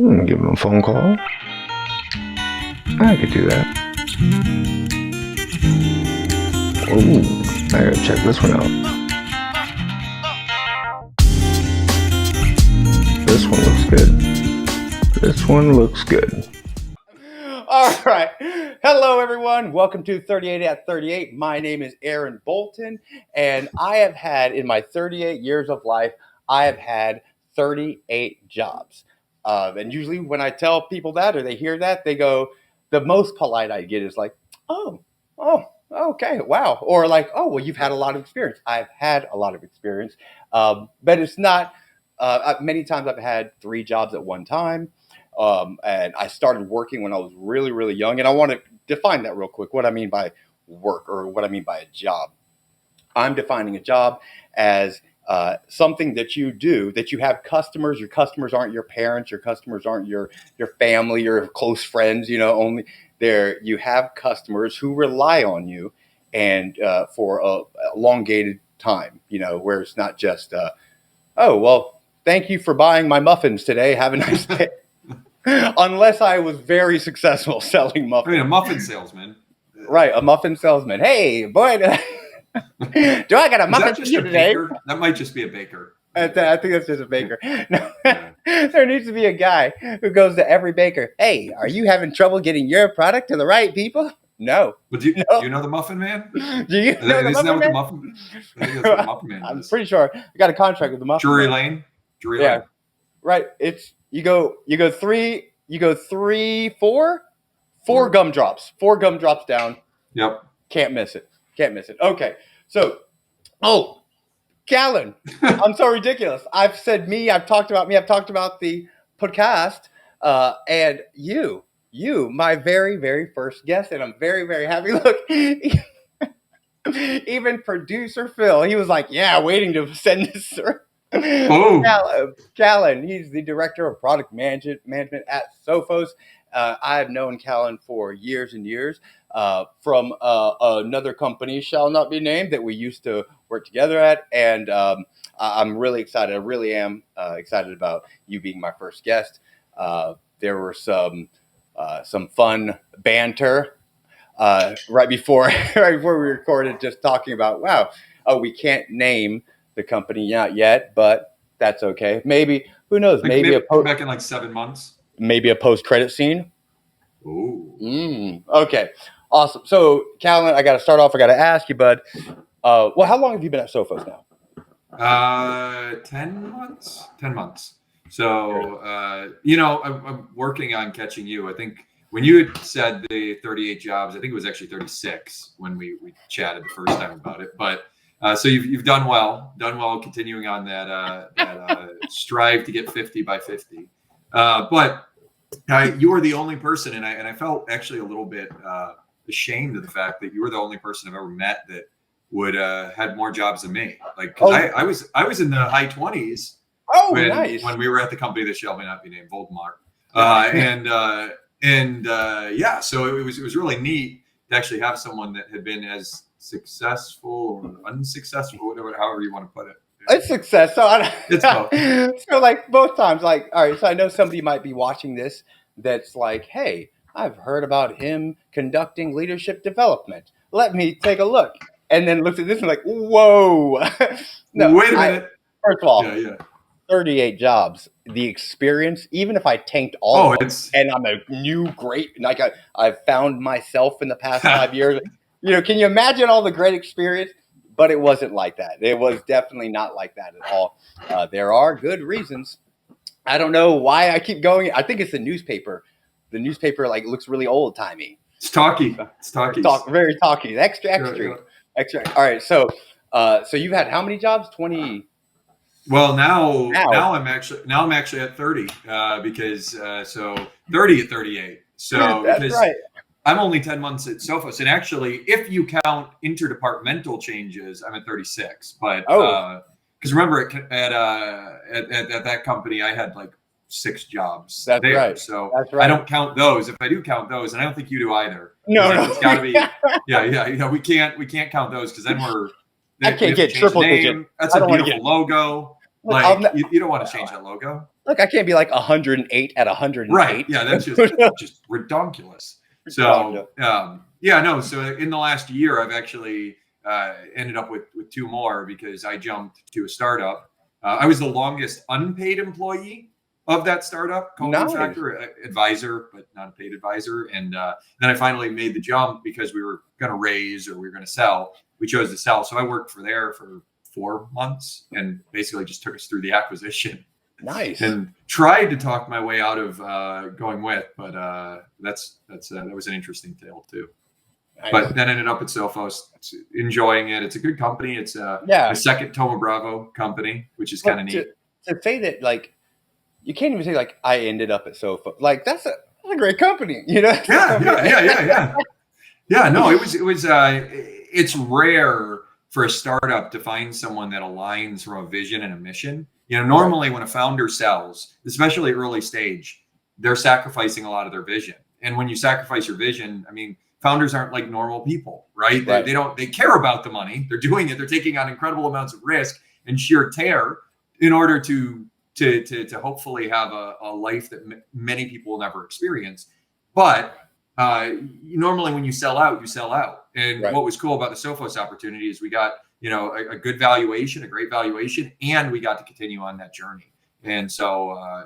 Give him a phone call. I could do that. Ooh, I gotta check this one out. This one looks good. This one looks good. All right. Hello, everyone. Welcome to 38 at 38. My name is Aaron Bolton, and I have had, in my 38 years of life, I have had 38 jobs. And usually when I tell people that or they hear that, they go, the most polite I get is like, oh, okay, wow. Or like, oh, well, you've had a lot of experience. I've had a lot of experience. But it's not, many times I've had 3 jobs at one time. And I started working when I was really, really young. And I want to define that real quick, what I mean by work or what I mean by a job. I'm defining a job as something that you do, that you have customers. Your customers aren't your parents. Your customers aren't your family, your close friends. Only there you have customers who rely on you and for a elongated time, where it's not just, oh, well, thank you for buying my muffins today. Have a nice day. Unless I was very successful selling muffins. I mean, a muffin salesman. Right, a muffin salesman. Hey, boy, do I got a muffin for you today? Baker? That might just be a baker. I think that's just a baker. No, there needs to be a guy who goes to every baker. Hey, are you having trouble getting your product to the right people? No. But do you know the Muffin Man? Do you know the Isn't that Muffin what Man? the Muffin? I think that's what the Muffin Man I'm is. pretty sure I got a contract with the Muffin Drury Man. Lane. Yeah, right. It's you go four gumdrops. 4 gumdrops down. Yep. Can't miss it. Okay. So, Callen, I'm so ridiculous. I've said me, I've talked about the podcast, and you, my very, very first guest, and I'm very, very happy. Look, even producer Phil, he was like, yeah, waiting to send this through. Callen, he's the director of product management at Sophos. I've known Callen for years and years from another company, shall not be named, that we used to work together at. And I'm really excited. I really am excited about you being my first guest. There were some fun banter right before we recorded, just talking about, we can't name the company yet, but that's okay. Maybe, who knows? Maybe come back in like 7 months. Maybe a post-credit scene. Ooh. Okay. Awesome. So, Callen, I got to start off. I got to ask you, bud. How long have you been at Sophos now? 10 months. 10 months. So, I'm working on catching you. I think when you had said the 38 jobs, I think it was actually 36 when we chatted the first time about it. But so you've done well, continuing on that strive to get 50 by 50. But you were the only person, and I felt actually a little bit ashamed of the fact that you were the only person I've ever met that would had more jobs than me. Like, I was in the high 20s. Nice. When we were at the company that shall not be named, Voldemar. So it was really neat to actually have someone that had been as successful or unsuccessful, whatever, however you want to put it. It's success. So it's both. So like both times, like, all right, so I know somebody might be watching this that's like, hey, I've heard about him conducting leadership development. Let me take a look. And then looks at this and like, whoa. No, wait a minute. First of all, 38 jobs. The experience, even if I tanked all of them, and I'm a new great, like I've found myself in the past 5 years. Can you imagine all the great experience? But it wasn't like that. It was definitely not like that at all. There are good reasons. I don't know why I keep going. I think it's the newspaper. The newspaper looks really old timey. It's talky. Very talky. Extra. All right. So you've had how many jobs? 20. Well, now I'm actually at 30 because 30 at 38. So that's right. I'm only 10 months at Sophos, and actually, if you count interdepartmental changes, I'm at 36. But because remember, at that company, I had like 6 jobs. That's there. Right. So that's right. I don't count those. If I do count those, and I don't think you do either. No. It's got to be. We can't count those because then I can't get triple digit. That's a beautiful logo. Look, Like you don't want to change that logo. look, I can't be like 108 at 108. Right. Yeah, that's just redonkulous. So So in the last year, I've actually ended up with two more because I jumped to a startup. I was the longest unpaid employee of that startup called Nice. Factor, advisor, but not a paid advisor. And then I finally made the jump because we were going to raise or we were going to sell. We chose to sell. So I worked there for 4 months and basically just took us through the acquisition. Nice. And tried to talk my way out of going with, but that was an interesting tale too. Nice. But then ended up at Sophos, enjoying it. It's a good company. It's a second Thoma Bravo company, which is kind of neat. To say that, like, you can't even say like I ended up at Sophos. Like that's a great company, you know? Yeah. Yeah. No, it was. It's rare for a startup to find someone that aligns from a vision and a mission. You know, normally when a founder sells, especially early stage, they're sacrificing a lot of their vision. And when you sacrifice your vision, I mean, founders aren't like normal people, right? They care about the money. They're doing it. They're taking on incredible amounts of risk and sheer tear in order to hopefully have a life that many people will never experience. But normally when you sell out, you sell out. And what was cool about the Sophos opportunity is we got, you know, a good valuation, a great valuation, and we got to continue on that journey. And so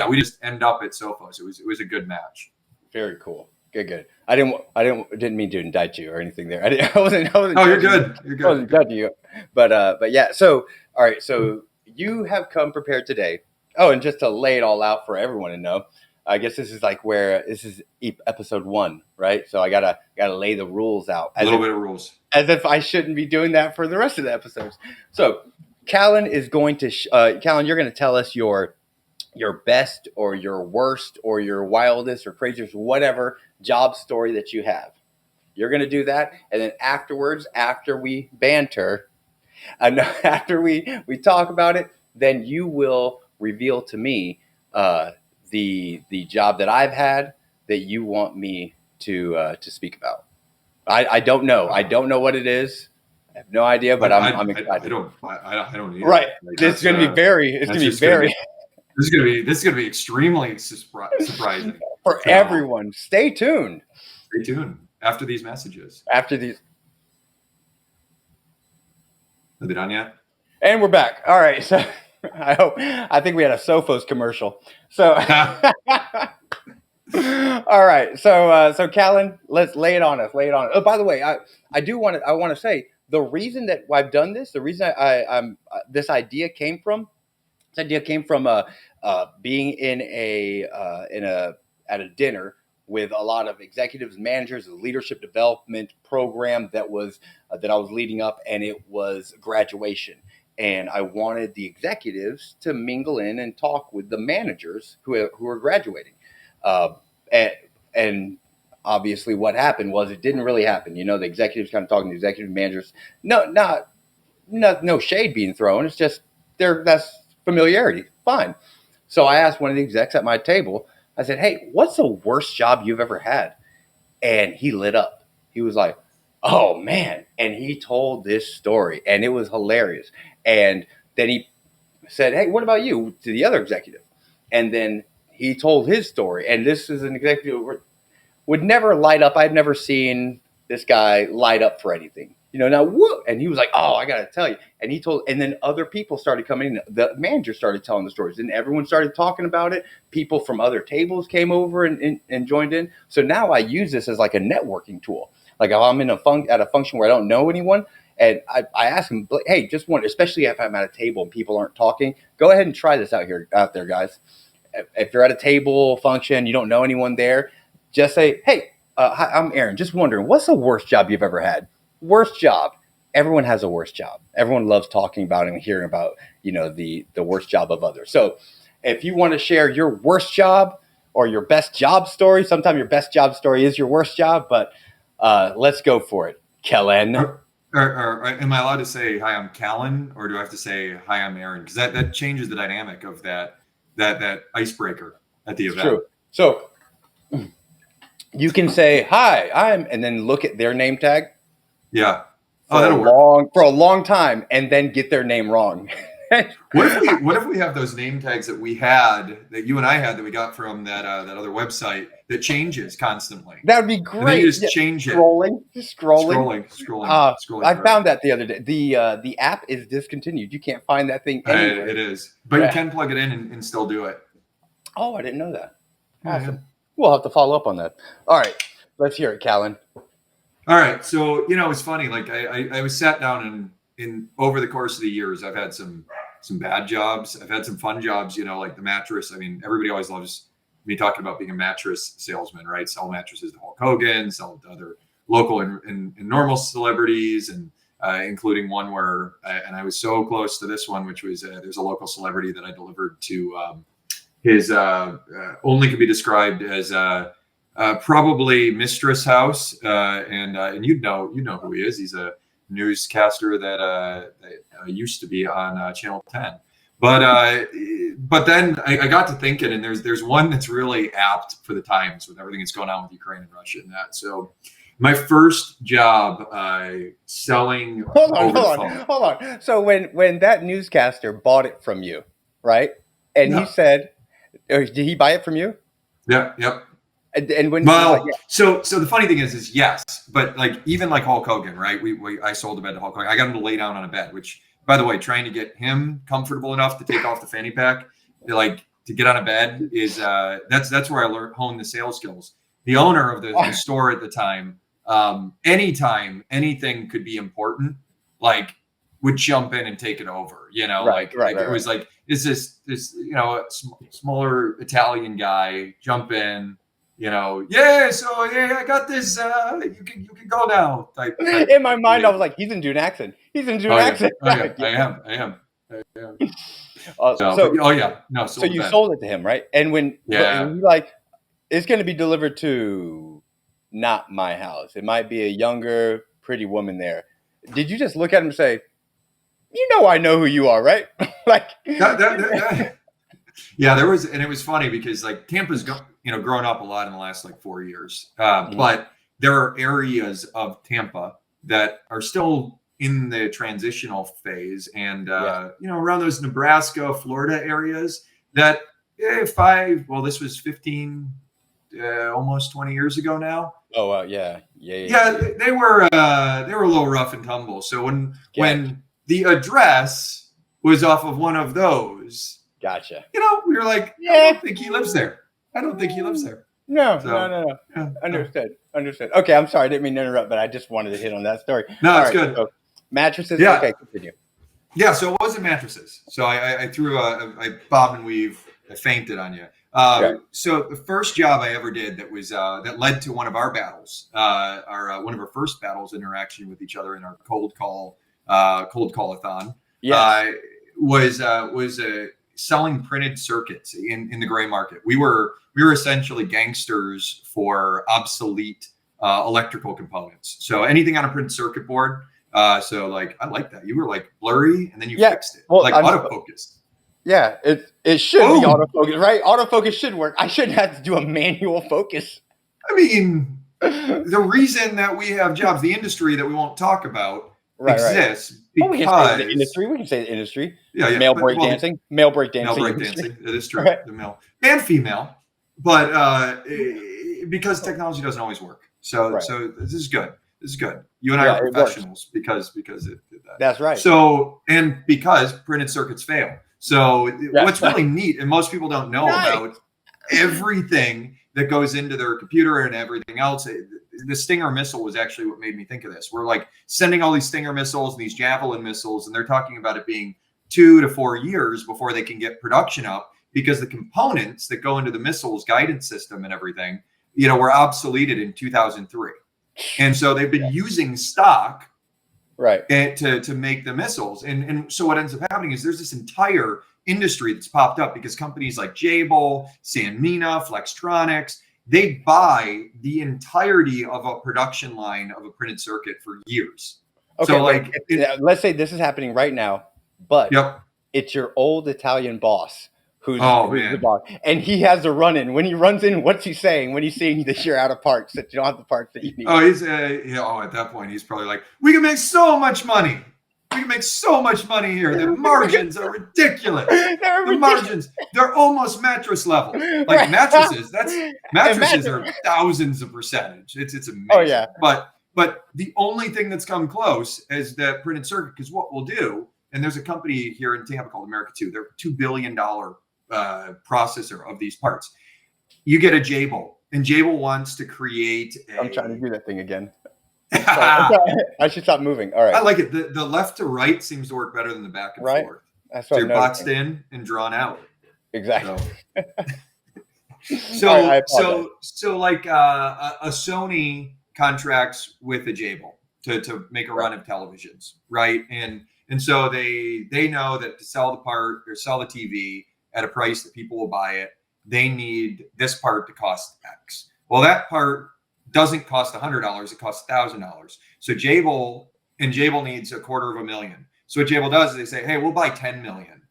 we just end up at Sophos. It was a good match. Very cool. Good. I didn't mean to indict you or anything there. I wasn't. Oh, you're good. You're good. I wasn't judging you. But yeah. So all right. So you have come prepared today. Oh, and just to lay it all out for everyone to know, I guess this is like where this is episode 1, right? So I gotta lay the rules out. A little bit of rules. As if I shouldn't be doing that for the rest of the episodes. So Callen is going to Callen, you're going to tell us your best or your worst or your wildest or craziest, whatever job story that you have. You're going to do that. And then afterwards, after we banter, and after we talk about it, then you will reveal to me the job that I've had that you want me to speak about. I don't know. I don't know what it is. I have no idea, but I'm excited. I don't either. Right. It's going to be very. This is going to be extremely surprising for everyone. Stay tuned. Stay tuned after these messages. Are they done yet? And we're back. All right. So I think we had a Sophos commercial. So all right. So Callen, let's lay it on us. Oh, by the way, I want to say the reason that I've done this, the reason this idea came from being at a dinner with a lot of executives and managers, a leadership development program that I was leading up, and it was graduation. And I wanted the executives to mingle in and talk with the managers who are graduating. And obviously what happened was it didn't really happen. You know, the executives kind of talking to the executive managers. No shade being thrown. It's just that's familiarity. Fine. So I asked one of the execs at my table, I said, hey, what's the worst job you've ever had? And he lit up. He was like, oh, man. And he told this story, and it was hilarious. And then he said, hey, what about you, to the other executive? And then he told his story. And this is an executive who would never light up. I'd never seen this guy light up for anything. You know, now, whoa. And he was like, oh, I got to tell you. And and then other people started coming in. The manager started telling the stories, and everyone started talking about it. People from other tables came over and joined in. So now I use this as like a networking tool. Like if I'm at a function where I don't know anyone, and I ask them, hey, just one, especially if I'm at a table and people aren't talking, go ahead and try this out there, guys. If you're at a table function, you don't know anyone there, just say, hey, hi, I'm Aaron. Just wondering, what's the worst job you've ever had? Worst job. Everyone has a worst job. Everyone loves talking about and hearing about, you know, the worst job of others. So if you want to share your worst job or your best job story, sometimes your best job story is your worst job, but let's go for it. Callen. Am I allowed to say, hi, I'm Callen, or do I have to say, hi, I'm Aaron? Because that changes the dynamic of that icebreaker at the event. True. So you can say, hi, and then look at their name tag. Yeah. That'll work. For a long time, and then get their name wrong. What if we have those name tags that we had, that you and I had, that we got from that other website that changes constantly? That would be great. And then you just change it. Scrolling. I found that the other day. The app is discontinued. You can't find that thing anywhere. It is, but you can plug it in and still do it. Oh, I didn't know that. Awesome. Yeah. We'll have to follow up on that. All right, let's hear it, Callen. All right, so it's funny. Like I was sat down and in over the course of the years, I've had some bad jobs. I've had some fun jobs. Like the mattress. I mean, everybody always loves me talking about being a mattress salesman, right? Sell mattresses to Hulk Hogan, sell to other local and normal celebrities, and including one where, and I was so close to this one, which was there's a local celebrity that I delivered to. His only could be described as probably Mistress House, and you know who he is. He's a newscaster that used to be on Channel 10. But then I got to thinking, and there's one that's really apt for the times with everything that's going on with Ukraine and Russia and that. So my first job selling. Hold on. So when that newscaster bought it from you, right? And he said, did he buy it from you? Yeah. Yep. And when so the funny thing is yes, but even Hulk Hogan, right? I sold a bed to Hulk Hogan. I got him to lay down on a bed, which, by the way, trying to get him comfortable enough to take off the fanny pack, to get on a bed is that's where I honed the sales skills. The owner of the store at the time, anytime anything could be important, would jump in and take it over. It was this smaller Italian guy jump in. I got this. You can go now. In my mind, I was like, he's into an accent. He's into an accent. I am. So you sold it to him, right? And when you're it's going to be delivered to not my house. It might be a younger, pretty woman there. Did you just look at him and say, I know who you are, right? Yeah, there was, and it was funny because Tampa's grown up a lot in the last 4 years, but there are areas of Tampa that are still in the transitional phase, and around those Nebraska, Florida areas that this was 15, almost 20 years ago now. Oh wow, yeah. They were a little rough and tumble. So when the address was off of one of those. Gotcha. We were like, I don't think he lives there. No. Yeah. Understood. Okay, I'm sorry. I didn't mean to interrupt, but I just wanted to hit on that story. No, it's good. So mattresses? Yeah. Okay, continue. Yeah, so it wasn't mattresses. So I threw I bob and weave, I fainted on you. So the first job I ever did that was that led to one of our battles, one of our first battles interaction with each other in our cold call-a-thon. Yes. Was selling printed circuits in the gray market. We were essentially gangsters for obsolete electrical components. So anything on a printed circuit board. I like that. You were blurry and then you fixed it. Autofocus. Yeah, it should be autofocus, right? Autofocus should work. I shouldn't have to do a manual focus. I mean, the reason that we have jobs, the industry that we won't talk about, exists because we can say the industry. Yeah. Male break dancing. That is true. Right. The male and female, but because technology doesn't always work. So this is good. You and I are professionals because it did that. That's right. So and because printed circuits fail. So what's really neat, and most people don't know about everything that goes into their computer and everything else. The Stinger missile was actually what made me think of this. We're sending all these Stinger missiles and these Javelin missiles, and they're talking about it being 2 to 4 years before they can get production up because the components that go into the missile's guidance system and everything, were obsoleted in 2003. And so they've been using stock to make the missiles. And so what ends up happening is there's this entire industry that's popped up because companies like Jabil, Sanmina, Flextronics, they buy the entirety of a production line of a printed circuit for years. Okay, so let's say this is happening right now, but it's your old Italian boss who's the boss, and he has a run-in. When he runs in, what's he saying when he's seeing that you're out of parts, that you don't have the parts that you need? Oh, he's at that point he's probably like, we can make so much money. can make so much money here. The margins are ridiculous. The margins, they're almost mattress level. Like Right. mattresses, mattresses are thousands of percentage. It's amazing. Oh, yeah. But the only thing that's come close is that printed circuit, because what we'll do, and there's a company here in Tampa called America 2. They're a $2 billion processor of these parts. You get a Jabil, and Jabil wants to create I'm trying to do that thing again. I should stop moving. All right. I like it. The left to right seems to work better than the back and forth. That's so what you're boxed in and drawn out. Exactly. So like a Sony contracts with a Jabil to make a run of televisions, right? And so they know that to sell the part or sell the TV at a price that people will buy it, they need this part to cost X. Well, that part doesn't cost $100; it costs $1,000. So Jabil needs $250,000. So what Jabil does is they say, "Hey, we'll buy 10 million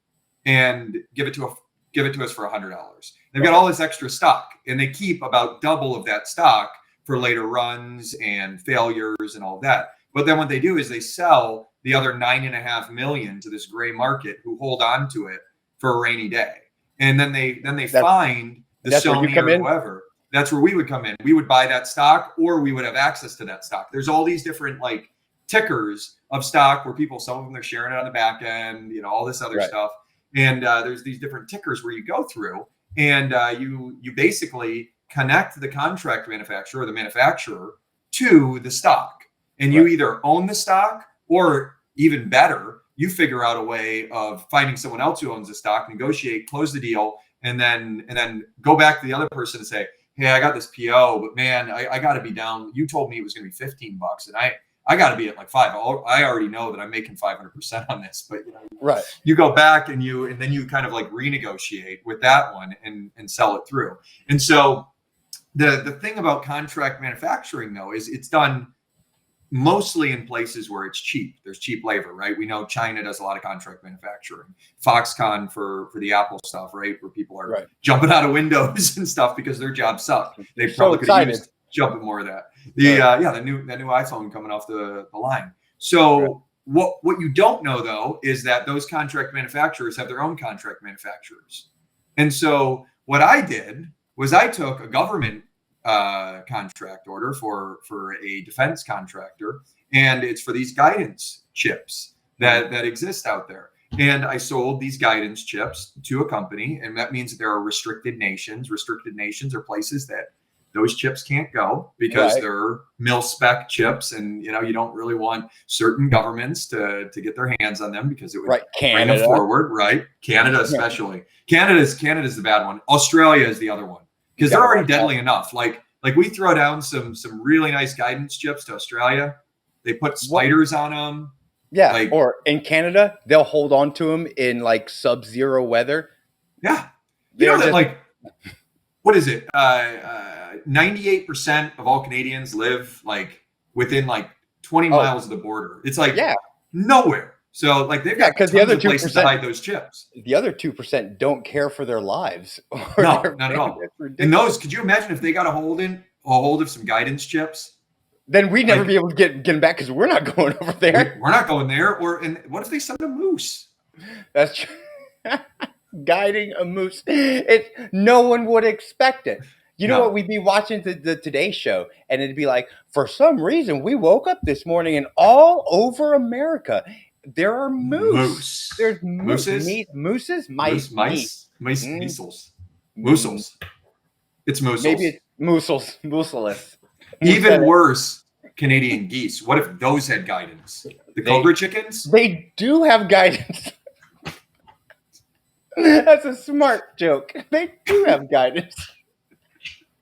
and give it to us for $100." They've got all this extra stock, and they keep about double of that stock for later runs and failures and all that. But then what they do is they sell the other 9.5 million to this gray market who hold on to it for a rainy day, and then they find the Sony or whoever. That's where we would come in. We would buy that stock, or we would have access to that stock. There's all these different like tickers of stock where some of them are sharing it on the back end, all this other stuff. And there's these different tickers where you go through, and you basically connect the contract manufacturer or the manufacturer to the stock, and you either own the stock, or even better, you figure out a way of finding someone else who owns the stock, negotiate, close the deal, and then go back to the other person and say, "Hey, I got this PO, but man, I got to be down. You told me it was going to be $15, and I got to be at like $5. I already know that I'm making 500% on this." But you go back and then you kind of like renegotiate with that one and sell it through. And so the thing about contract manufacturing though is it's done mostly in places where it's cheap. There's cheap labor, right? We know China does a lot of contract manufacturing. Foxconn for the Apple stuff, right? Where people are jumping out of windows and stuff because their jobs suck. They probably could have used jumping more of that. The new iPhone coming off the line. So what you don't know though is that those contract manufacturers have their own contract manufacturers. And so what I did was I took a government contract order for a defense contractor, and it's for these guidance chips that exist out there. And I sold these guidance chips to a company, and that means that there are restricted nations. Restricted nations are places that those chips can't go because they're mil-spec chips, and you don't really want certain governments to get their hands on them because it would bring them forward, right? Canada especially. Canada's the bad one. Australia is the other one because they're already deadly enough. Like we throw down some really nice guidance chips to Australia. They put spiders on them. Yeah, or in Canada, they'll hold on to them in like sub-zero weather. Yeah, what is it? 98% of all Canadians live like within like 20 miles of the border. It's like nowhere. So like they've got because the other 2% places to hide those chips. The other 2% don't care for their lives. No, not at all. And those, could you imagine if they got a hold of some guidance chips? Then we'd never be able to get them back because we're not going over there. We're not going there. And what if they send a moose? That's true. Guiding a moose. No one would expect it. You know what? We'd be watching the Today Show, and it'd be like, for some reason, we woke up this morning, and all over America, there are moose. There's mooses. Mooses? Mice. Measles. Moosels. It's moosels. Maybe it's moosels. Mooseless. Even worse, Canadian geese. What if those had guidance? The Cobra chickens? They do have guidance. That's a smart joke. They do have guidance.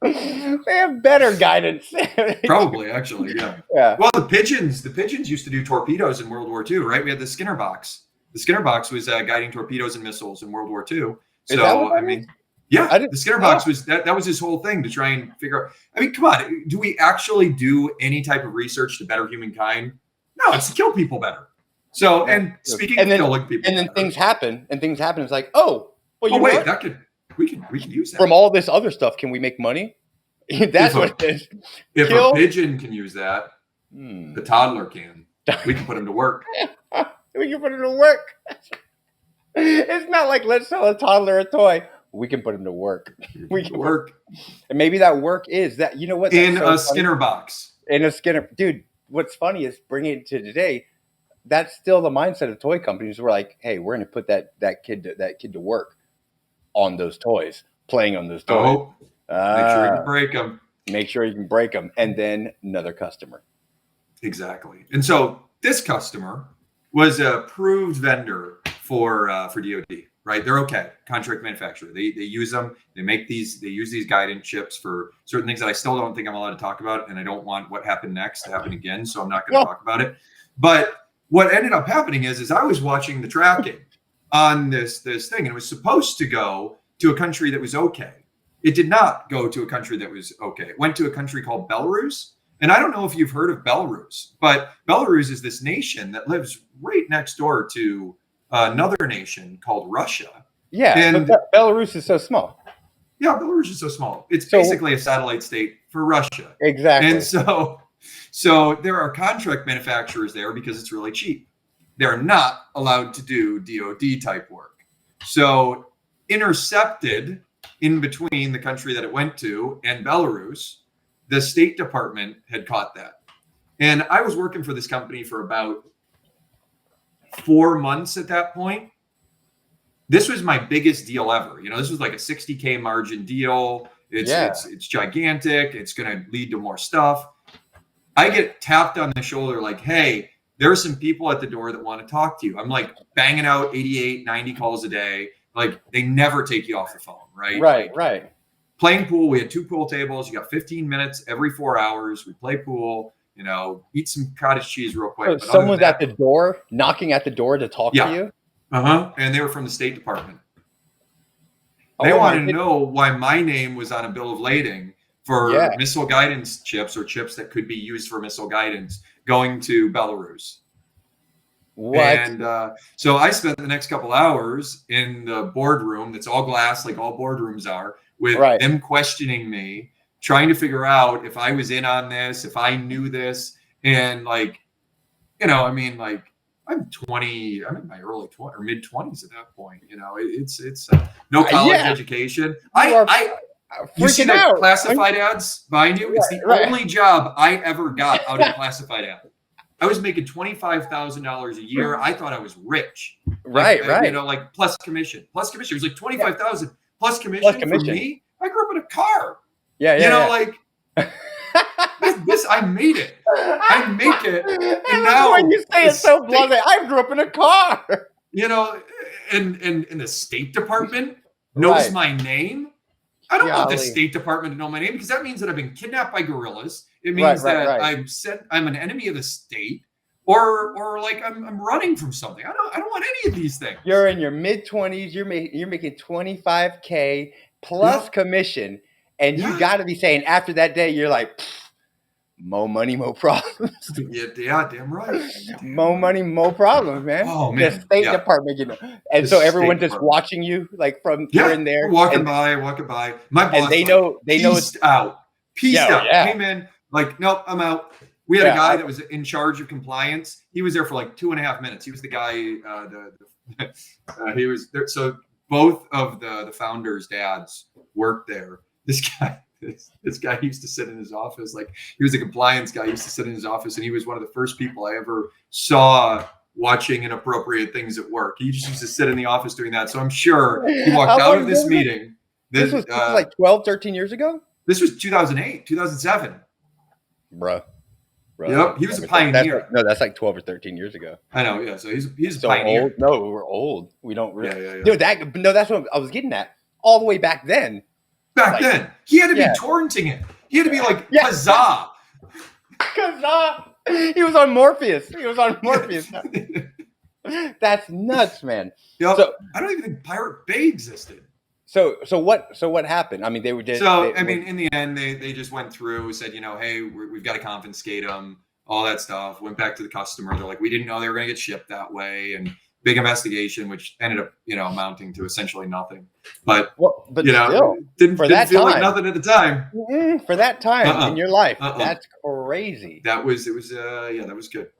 They have better guidance. Probably, actually, yeah. Well, the pigeons used to do torpedoes in World War II, right? We had the Skinner box. The Skinner box was guiding torpedoes and missiles in World War II. So, the Skinner box was that was his whole thing, to try and figure out. I mean, come on, do we actually do any type of research to better humankind? No, it's to kill people better. So, and speaking of killing people, and then things happen. It's like, we can use that. From all this other stuff, can we make money? That's what it is. If a pigeon can use that, the toddler can. We can put him to work. We can put him to work. It's not like let's sell a toddler a toy. We can put him to work. We can Work and maybe that work is that. You know what? in That's a so funny. Skinner box. In a Skinner, dude. What's funny is bringing it to today. That's still the mindset of toy companies. We're like, hey, we're going to put that kid to work on those toys, playing on those toys. Oh, make sure you can break them. Make sure you can break them, and then another customer. Exactly. And so this customer was an approved vendor for DoD, right? They're okay. Contract manufacturer. They use them. They use these guidance chips for certain things that I still don't think I'm allowed to talk about, and I don't want what happened next to happen again, so I'm not going to talk about it. But what ended up happening is I was watching the tracking on this thing, and it was supposed to go to a country that was okay. It did not go to a country that was okay. It went to a country called Belarus. And I don't know if you've heard of Belarus, but Belarus is this nation that lives right next door to another nation called Russia. Yeah, and but Belarus is so small. Yeah, Belarus is so small. It's basically a satellite state for Russia. Exactly. And so there are contract manufacturers there because it's really cheap. They're not allowed to do DoD type work. So intercepted in between the country that it went to and Belarus, the State Department had caught that. And I was working for this company for about 4 months at that point. This was my biggest deal ever. You know, this was like a $60K margin deal. It's gigantic. It's going to lead to more stuff. I get tapped on the shoulder like, hey, there are some people at the door that want to talk to you. I'm like banging out 88, 90 calls a day. Like they never take you off the phone, right? Right. Playing pool. We had 2 pool tables. You got 15 minutes every 4 hours. We play pool, you know, eat some cottage cheese real quick. So someone's at the door, knocking at the door to talk to you? And they were from the State Department. They wanted to know why my name was on a bill of lading for missile guidance chips or chips that could be used for missile guidance going to Belarus. What? And so I spent the next couple hours in the boardroom that's all glass, like all boardrooms are, with them questioning me, trying to figure out if I was in on this, if I knew this. And like, you know, I mean, like I'm 20, I'm in my early 20s or mid 20s at that point. You know, it's no college education. You see the classified ads behind you? It's the only job I ever got out of classified ad. I was making $25,000 a year. I thought I was rich. Right. You know, like plus commission. It was like $25,000 plus commission for me. I grew up in a car. Like this. I made it. I make it. And now when you say it's so blasé, I grew up in a car. You know, and the State Department knows my name. I don't want the State Department to know my name because that means that I've been kidnapped by guerrillas. It means that I'm an enemy of the state, or like I'm running from something. I don't want any of these things. You're in your mid-20s. You're making $25K plus commission, and you got to be saying after that day, you're like, more money, more problems. Damn right. More money, more problems, man. Oh man, the State Department, you know, and so everyone's just watching you, like from here and there, walking by. My boss, and they know it's out. Peaced out. Came in like, nope, I'm out. We had a guy that was in charge of compliance. He was there for like 2.5 minutes. He was the guy. He was there. So both of the founders' dads worked there. This guy used to sit in his office. Like he was a compliance guy. He used to sit in his office, and he was one of the first people I ever saw watching inappropriate things at work. He just used to sit in the office doing that. So I'm sure he walked out of this meeting. This was like 12, 13 years ago? This was 2008, 2007. Bruh. Yep, he was a pioneer. That's like 12 or 13 years ago. I know, yeah. So he's a so pioneer. Old? No, we're old. We don't really. Yeah. Dude, that's what I was getting at. All the way back then. Back then. He had to be torrenting it. He had to be like, huzzah. Huzzah. He was on Morpheus. That's nuts, man. Yep. So I don't even think Pirate Bay existed. So what happened? I mean, in the end, they just went through, said, you know, hey, we've got to confiscate them, all that stuff. Went back to the customer. They're like, we didn't know they were going to get shipped that way, and big investigation, which ended up, you know, amounting to essentially nothing. But you know, still, didn't feel like nothing at the time. For that time in your life, that's crazy. That was good.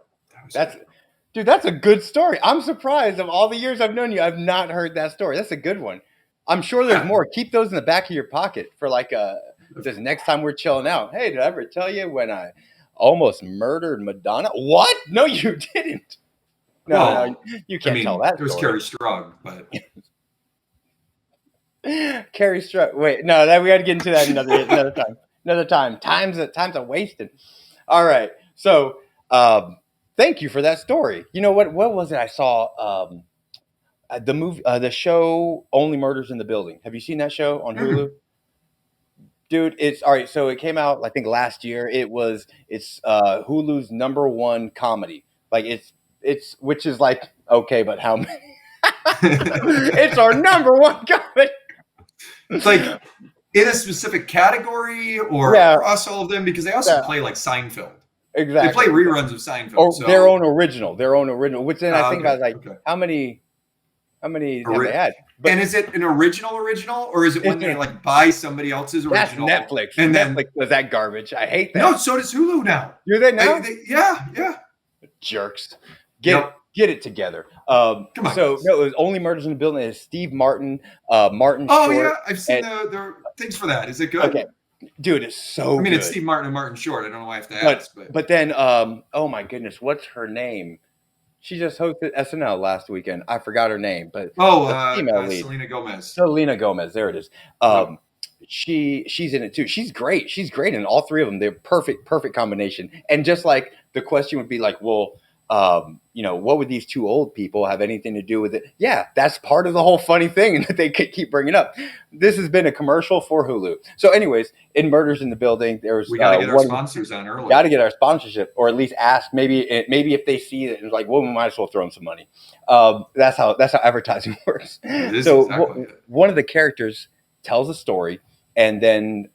Dude, that's a good story. I'm surprised of all the years I've known you, I've not heard that story. That's a good one. I'm sure there's more. Keep those in the back of your pocket for like just next time we're chilling out. Hey, did I ever tell you when I almost murdered Madonna? What? No, you didn't. No, you can't tell that it was story. Carrie Strug, but Carrie Strug. Wait, no, that we got to get into that another time. Another time. Time's a wasted. All right. So, thank you for that story. You know what? What was it? I saw the movie, the show Only Murders in the Building. Have you seen that show on Hulu? Dude, it's all right. So it came out, I think, last year. It's Hulu's #1 comedy. Like it's which is like okay, but how many? It's our #1 comedy. It's like in a specific category or across all of them, because they also play like Seinfeld. Exactly. They play reruns of Seinfeld. Or their own original. Which then I think I was like, how many have they had? But, and is it an original, or is it when they like buy somebody else's original? That's Netflix. And Netflix does that garbage. I hate that. No, so does Hulu now. Do they now? Yeah. Jerks. Get it together. Come on. So no, it was Only Murders in the Building. It's Steve Martin, Martin Short. Oh yeah, I've seen the things for that. Is it good? Okay. Dude, it's so good. I mean, it's Steve Martin and Martin Short. I don't know why I have to ask. But then, oh my goodness, what's her name? She just hosted SNL last weekend. I forgot her name, but female lead. Selena Gomez. Selena Gomez. There it is. She's in it too. She's great. She's great in all three of them. They're perfect combination. And just like the question would be like, well, what would these two old people have anything to do with it? Yeah, that's part of the whole funny thing that they keep bringing up. This has been a commercial for Hulu. So anyways, in Murders in the Building, we got to get our sponsors on early. Got to get our sponsorship, or at least ask. Maybe if they see it, it's like, well, we might as well throw them some money. That's how advertising works. One of the characters tells a story and then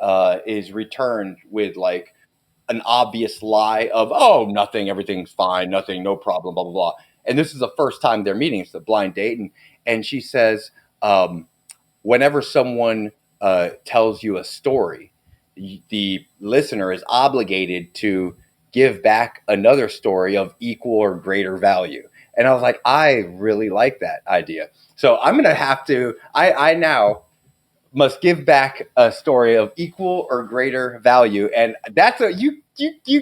is returned with like an obvious lie of, oh, nothing, everything's fine, nothing, no problem, blah, blah, blah. And this is the first time they're meeting. It's a blind date. And she says, whenever someone tells you a story, the listener is obligated to give back another story of equal or greater value. And I was like, I really like that idea. So I'm going to have to, I now must give back a story of equal or greater value, and that's you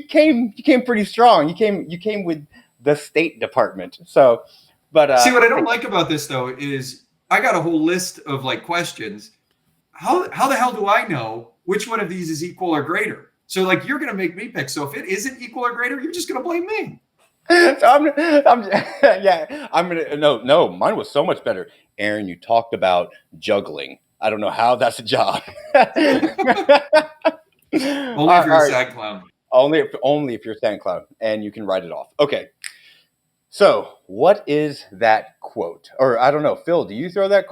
came pretty strong. You came with the State Department. So, but see what I don't like about this though is I got a whole list of like questions. How the hell do I know which one of these is equal or greater? So like you're gonna make me pick. So if it isn't equal or greater, you're just gonna blame me. So I'm gonna no. Mine was so much better. Aaron, you talked about juggling. I don't know how that's a job. Only if you're a sad clown. Only if you're a sad clown, and you can write it off. Okay. So, what is that quote? Or I don't know, Phil. Do you throw that?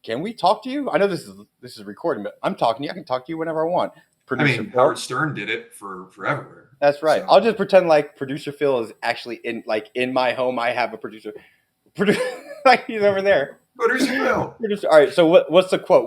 Can we talk to you? I know this is recording, but I'm talking to you. I can talk to you whenever I want. Producer Phil. Howard Stern did it forever. That's right. So. I'll just pretend like producer Phil is actually in my home. I have a producer like he's over there. Producer Phil. All right. So what's the quote?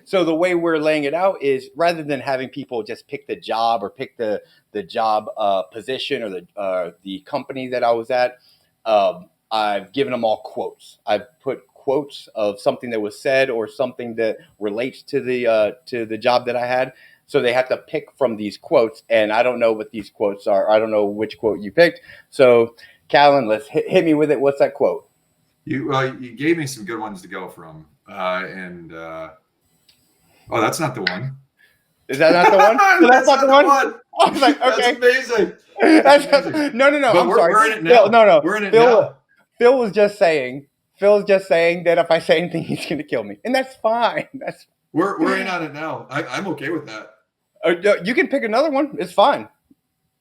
So the way we're laying it out is rather than having people just pick the job or pick the job position or the company that I was at, I've given them all quotes. I've put quotes of something that was said or something that relates to the job that I had. So they have to pick from these quotes, and I don't know what these quotes are. I don't know which quote you picked. So, Callen, let's hit me with it. What's that quote? You gave me some good ones to go from, that's not the one. Is that not the one? So that's not the one. I was like, okay, that's amazing. No. But I'm sorry. We're in it now. No. We're in it now. Phil was just saying that if I say anything, he's going to kill me, and that's fine. We're in on it now. I'm okay with that. You can pick another one. It's fine.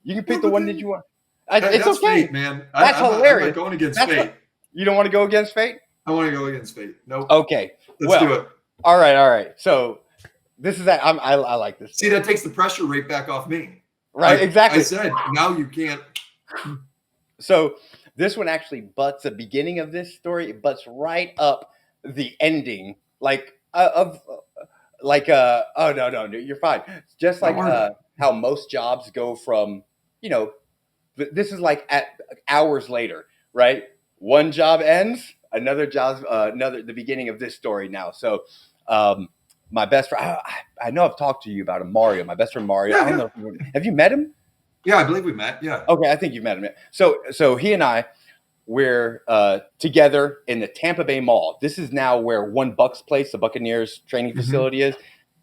You can pick the one that you want. It's that's okay, fate, man. That's hilarious. I'm not going against fate. You don't want to go against fate? I want to go against fate. Nope. Okay. Let's do it. All right. So this is that. I like this. See, that takes the pressure right back off me. Right. Exactly. I said now you can't. So this one actually butts the beginning of this story. It butts right up the ending, oh no, you're fine. Just like how most jobs go from this is like at hours later, right? One job ends, another job's the beginning of this story now. So, my best friend, I know I've talked to you about him, Mario. My best friend Mario. Yeah, I don't know. Have you met him? Yeah, I believe we met. Yeah. Okay, I think you've met him. So he and I, we're together in the Tampa Bay Mall. This is now where One Bucks Place, the Buccaneers training facility, is.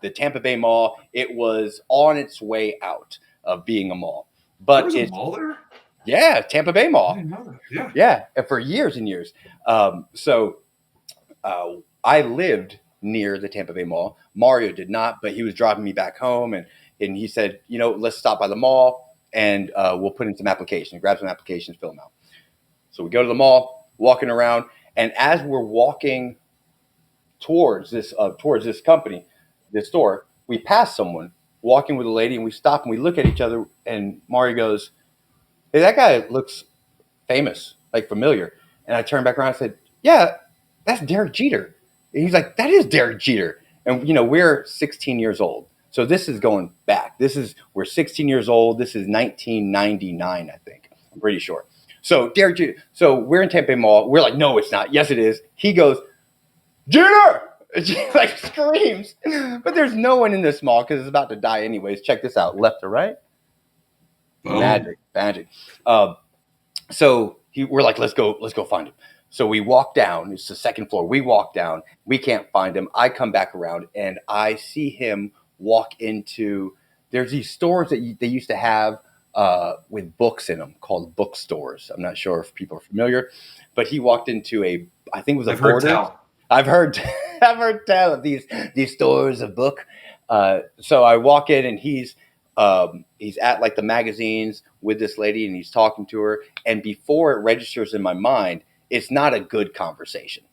The Tampa Bay Mall. It was on its way out of being a mall, but there was a mall there. Yeah, Tampa Bay Mall. I didn't know that. Yeah. Yeah, and for years and years. So I lived near the Tampa Bay Mall. Mario did not, but he was driving me back home, and he said, let's stop by the mall and we'll put in some applications, grab some applications, fill them out. So we go to the mall, walking around, and as we're walking towards this company, this store, we pass someone walking with a lady, and we stop and we look at each other, and Mario goes, "Hey, that guy looks famous, like familiar." And I turned back around and said, "Yeah, that's Derek Jeter." And he's like, "That is Derek Jeter." And we're 16 years old. So this is going back. We're 16 years old. This is 1999, I think. I'm pretty sure. So Derek Jeter. So we're in Tampa Bay Mall. We're like, "No, it's not." "Yes, it is." He goes, "Jeter!" Like screams. But there's no one in this mall because it's about to die anyways. Check this out. Left to right. Oh. Magic. So we're like, let's go find him. So we walk down. It's the second floor. We walk down. We can't find him. I come back around and I see him walk into. There's these stores that they used to have with books in them called bookstores. I'm not sure if people are familiar, but he walked into I think it was a Borders. I've heard tell of these stores of book. So I walk in and he's at like the magazines with this lady and he's talking to her. And before it registers in my mind, it's not a good conversation.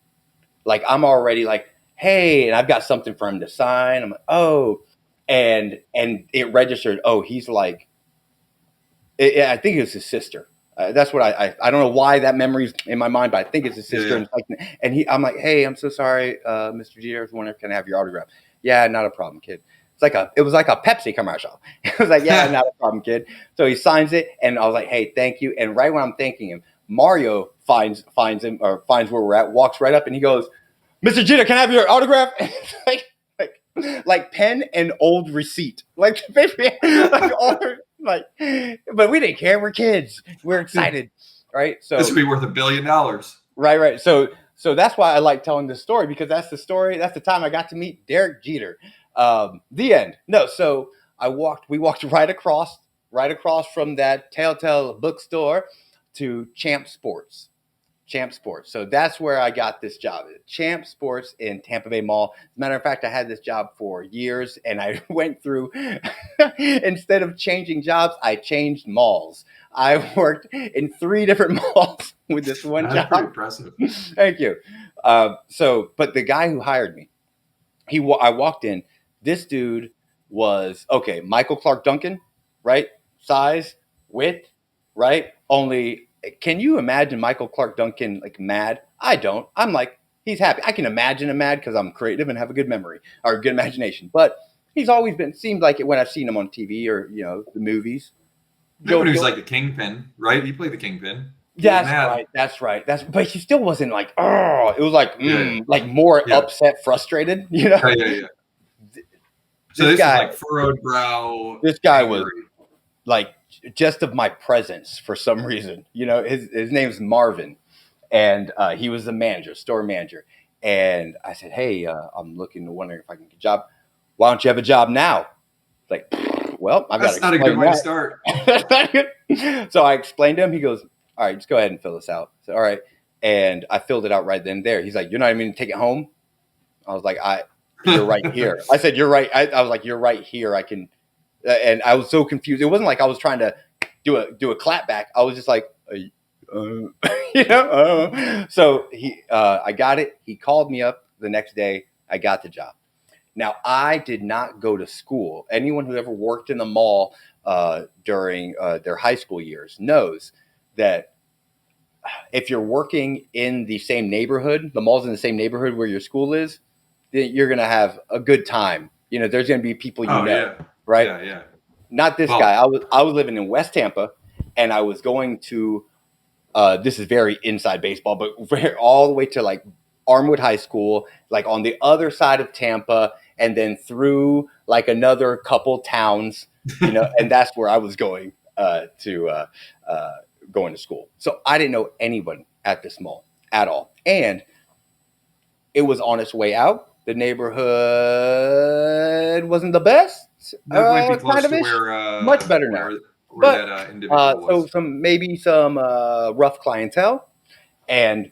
Like I'm already like, "Hey," and I've got something for him to sign. I'm like, "Oh," and it registered. Oh, he's like, I think it was his sister. That's what I don't know why that memory's in my mind, but I think it's his sister. Yeah. And I'm like, "Hey, I'm so sorry, Mr. Jeter. I was wondering, can I have your autograph?" "Yeah, not a problem, kid." It was like a Pepsi commercial. It was like, "Yeah, not a problem, kid." So he signs it, and I was like, "Hey, thank you." And right when I'm thanking him, Mario finds him or finds where we're at, walks right up, and he goes, "Mr. Jeter, can I have your autograph?" like pen and old receipt, like baby, like, but we didn't care. We're kids. We're excited, right? So this would be worth $1 billion. Right. So that's why I like telling this story, because that's the story. That's the time I got to meet Derek Jeter. The end. No. So we walked right across from that Telltale bookstore to Champ Sports. So that's where I got this job, Champ Sports in Tampa Bay Mall. As a matter of fact, I had this job for years, and I went through, instead of changing jobs, I changed malls. I worked in 3 different malls with this one job. That's pretty impressive. Thank you. But the guy who hired me, I walked in, this dude was, okay, Michael Clark Duncan, right? Size, width, right? Only... Can you imagine Michael Clark Duncan like mad? I don't. I'm like, he's happy. I can imagine him mad because I'm creative and have a good memory or a good imagination. But he's always seemed like it when I've seen him on TV or the movies. Joe, he was like the kingpin, right? He played the kingpin. That's right. But he still wasn't like, oh, it was like, like more upset, frustrated, Yeah. So this guy, is like furrowed brow. This guy was like, just of my presence for some reason, his name's Marvin, and he was the store manager. And I said, "Hey, I'm wondering if I can get a job. Why don't you have a job now?" Like, well, I've got to. That's not a good way to start. So I explained to him. He goes, "All right, just go ahead and fill this out." I said, "All right," and I filled it out right then and there. He's like, "You're not even going to take it home?" I was like, "You're right here." I said, "You're right." I was like, "You're right here. I can." And I was so confused. It wasn't like I was trying to do a clap back. I was just like, So I got it. He called me up the next day. I got the job. Now, I did not go to school. Anyone who ever worked in the mall during their high school years knows that if you're working in the same neighborhood, the mall's in the same neighborhood where your school is, then you're going to have a good time. There's going to be people you know. Yeah. Right? Yeah. Not this guy. I was living in West Tampa, and I was going to. This is very inside baseball, but all the way to like Armwood High School, like on the other side of Tampa, and then through like another couple towns, and that's where I was going to going to school. So I didn't know anyone at this mall at all, and it was on its way out. The neighborhood wasn't the best. That might be close kind of to ish. where Much better now. Where that individual was. So some rough clientele, and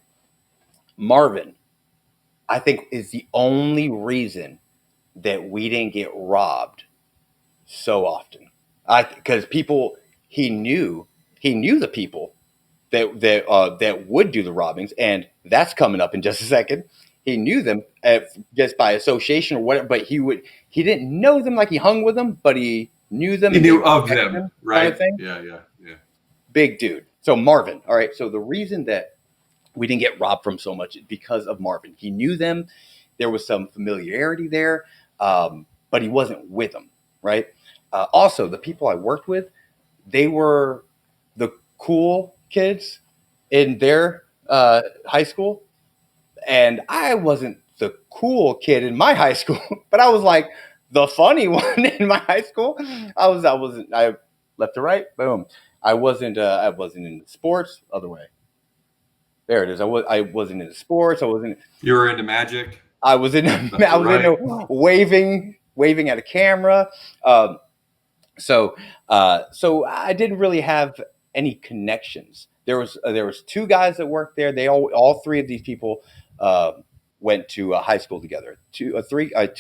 Marvin, I think, is the only reason that we didn't get robbed so often. Because he knew the people that would do the robbings, and that's coming up in just a second. He knew them just by association or whatever, but he didn't know them like he hung with them, but he knew them. He knew of them, right? Kind of thing. Yeah. Big dude. So Marvin. All right. So the reason that we didn't get robbed from so much is because of Marvin. He knew them. There was some familiarity there, but he wasn't with them. Right. Also, the people I worked with, they were the cool kids in their high school, and I wasn't the cool kid in my high school, but I was like the funny one in my high school. I left to right, boom. I wasn't into sports. Other way. There it is. I wasn't into sports. You were into magic. I was into waving at a camera. So I didn't really have any connections. There was two guys that worked there. They all three of these people went to high school together. Two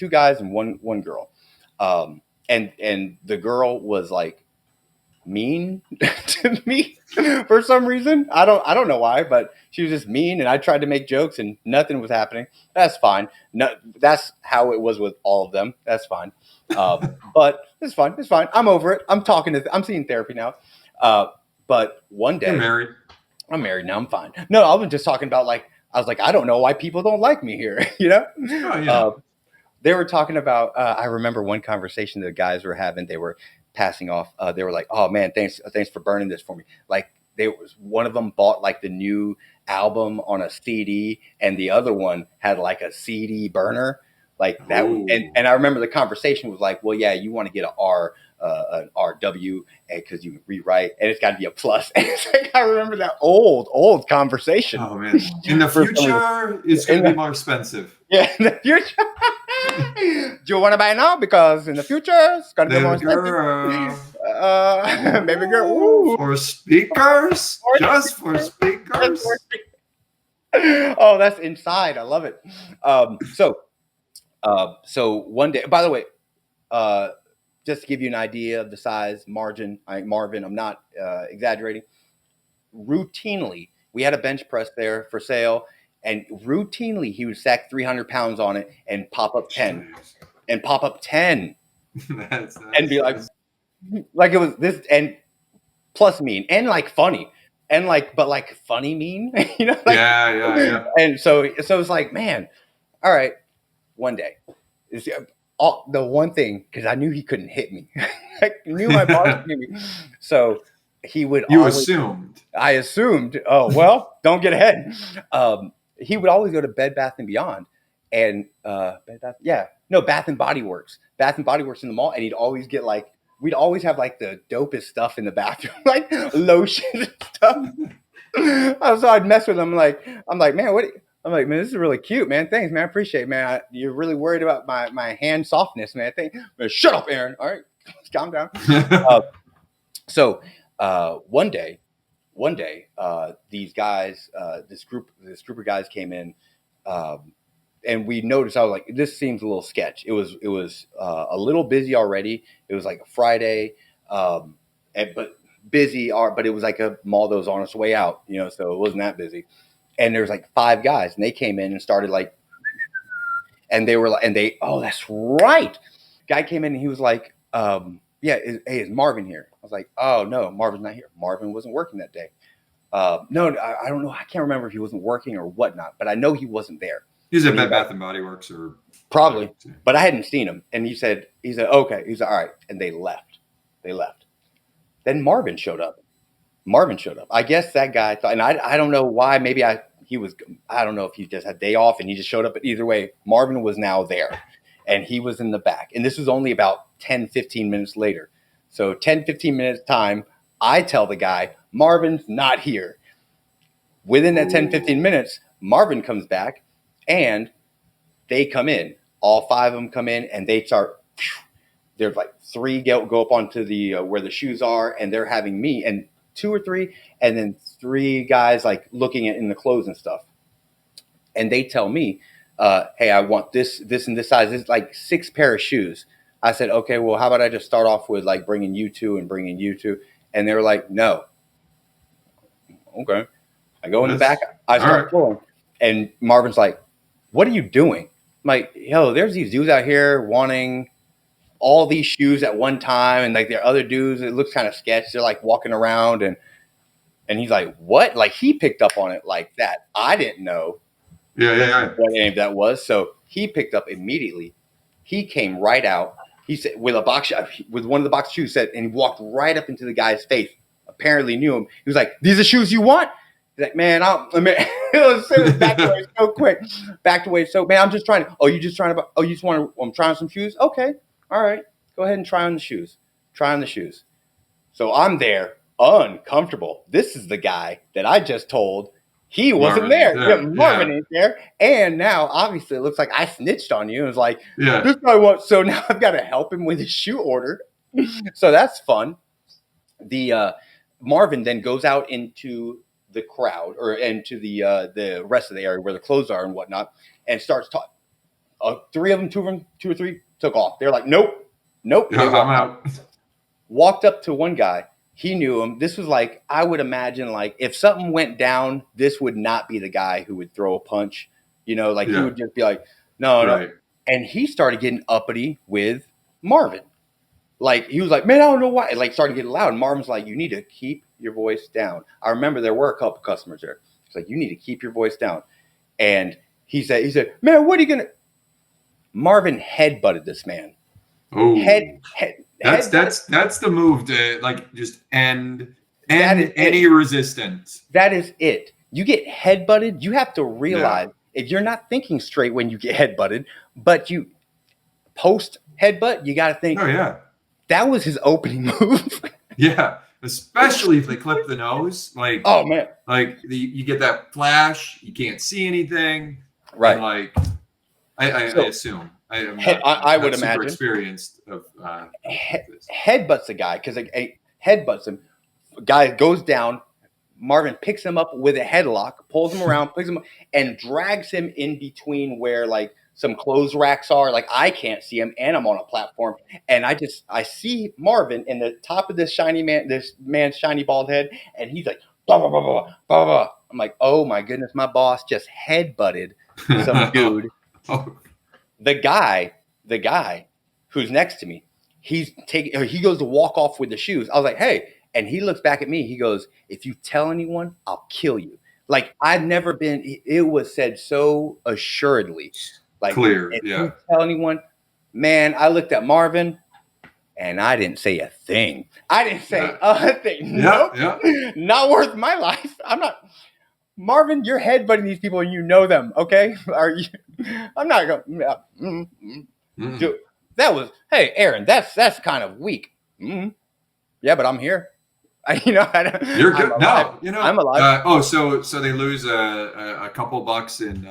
guys and one girl. And the girl was like mean to me for some reason. I don't know why, but she was just mean, and I tried to make jokes and nothing was happening. That's fine. No, that's how it was with all of them. That's fine. But it's fine. It's fine. I'm over it. I'm seeing therapy now. But one day, You're married. I'm married now. I'm fine. No, I was just talking about I was like, I don't know why people don't like me here. Oh, yeah. They were talking about. I remember one conversation the guys were having. They were passing off. They were like, "Oh man, thanks for burning this for me." Like one of them bought like the new album on a CD, and the other one had like a CD burner, like that. And I remember the conversation was like, "Well, yeah, you want to get an RW, because you can rewrite, and it's got to be a plus." And it's like, I remember that old conversation. Oh man, in the future, it's going to be more expensive. Yeah, in the future. Do you want to buy now? Because in the future, it's going to be more expensive. Baby girl. Ooh. For speakers? Just for speakers? Oh, that's inside. I love it. So one day, by the way, just to give you an idea of the size, Marvin, I'm not exaggerating. Routinely, we had a bench press there for sale, and routinely he would stack 300 pounds on it and pop up 10. And pop up 10. That's and be like it was this, and plus mean, and like funny, and but funny mean, Yeah. And so it's like, man, all right, one day, the one thing, because I knew he couldn't hit me. I knew my boss could hit me. So he would I assumed, oh, well, don't get ahead. He would always go to Bed Bath & Beyond and Bath and Body Works. Bath and Body Works in the mall, and he'd always get we'd always have the dopest stuff in the bathroom, like lotion and stuff. So I'd mess with him. I'm like, man, man, this is really cute, man. Thanks, man. I appreciate it, man. You're really worried about my hand softness, man. Man, shut up, Aaron. All right, calm down. So one day, these guys, this group of guys came in, and we noticed. I was like, this seems a little sketch. It was a little busy already. It was like a Friday, but busy. But it was like a mall that was on its way out, so it wasn't that busy. And there was 5 guys, and they came in and started and they were oh, that's right. Guy came in and he was like, is Marvin here? I was like, oh no, Marvin's not here. Marvin wasn't working that day. No, I don't know. I can't remember if he wasn't working or whatnot, but I know he wasn't there. He's at Bed Bath & Body Works or probably, but I hadn't seen him. And he said, okay. He's all right. And they left. Then Marvin showed up. Marvin showed up. I guess that guy thought, and I don't know why. Maybe I don't know if he just had day off and he just showed up. But either way, Marvin was now there, and he was in the back. And this was only about 10, 15 minutes later. So 10, 15 minutes time, I tell the guy, Marvin's not here. Within that 10, 15 minutes, Marvin comes back, and they come in. All 5 of them come in, and they start. There's like 3 go up onto the where the shoes are, and they're having me and 2 or 3, and then 3 guys like looking at in the clothes and stuff. And they tell me, "Hey, I want this, and this size. It's like 6 pair of shoes." I said, "Okay, well, how about I just start off with like bringing you 2 and bringing you 2?" And they were like, "No." Okay. I go in the back. I start pulling, and Marvin's like, "What are you doing?" I'm like, "Yo, there's these dudes out here wanting all these shoes at one time, and like there are other dudes. It looks kind of sketch. They're like walking around, and he's like, "What?" Like he picked up on it like that. I didn't know what any of that was, so he picked up immediately. He came right out. He said with one of the box shoes, and he walked right up into the guy's face. Apparently knew him. He was like, "These are shoes you want?" He's like, "Man, it was backed away so quick. Backed away so, man, I'm just trying to. Oh, you just trying to? Oh, you just want to? I'm trying some shoes. Okay, all right. Go ahead and try on the shoes. Try on the shoes." So I'm there, uncomfortable. This is the guy that I just told he wasn't there. Marvin ain't there. And now, obviously, it looks like I snitched on you. It was like, this guy wants. So now I've got to help him with his shoe order. So that's fun. The Marvin then goes out into the crowd or into the rest of the area where the clothes are and whatnot, and starts talking. 3 of them, 2 or 3 took off. They're like, nope. I'm out. Walked up to one guy. He knew him. This was like, I would imagine, like if something went down, this would not be the guy who would throw a punch. He would just be like, no. And he started getting uppity with Marvin. Like he was like, "Man, I don't know why." Like started getting loud. And Marvin's like, "You need to keep your voice down." I remember there were a couple customers there. He's like, "You need to keep your voice down." And he said, "Man, what are you gonna?" Marvin headbutted this man. Oh, that's the move to like just end any resistance. That is it. You get headbutted. You have to realize if you're not thinking straight when you get headbutted, but you post headbutt, you got to think. Oh yeah. That was his opening move. Yeah, especially if they clip the nose. Like, oh man, like you get that flash. You can't see anything. Right. And like, I assume I would imagine super experienced of headbutts a guy because headbutts him. Guy goes down. Marvin picks him up with a headlock, pulls him around, picks him up, and drags him in between where like some clothes racks are. Like I can't see him, and I'm on a platform, and I see Marvin in the top of this man's shiny bald head, and he's like blah blah blah blah blah blah. I'm like, oh my goodness, my boss just headbutted some dude. The guy who's next to me, he goes to walk off with the shoes. I was like, hey, and he looks back at me. He goes, "If you tell anyone, I'll kill you." Like I've never been. It was said so assuredly. Like, clear, if you tell anyone, man, I looked at Marvin and I didn't say a thing. I didn't say a thing. Nope. Not worth my life. I'm not. Marvin, you're headbutting these people and you know them, okay? Are you? I'm not going. Dude, that was. Hey, Aaron, that's kind of weak. Yeah, but I'm here. You're good. I'm alive. So they lose a couple bucks in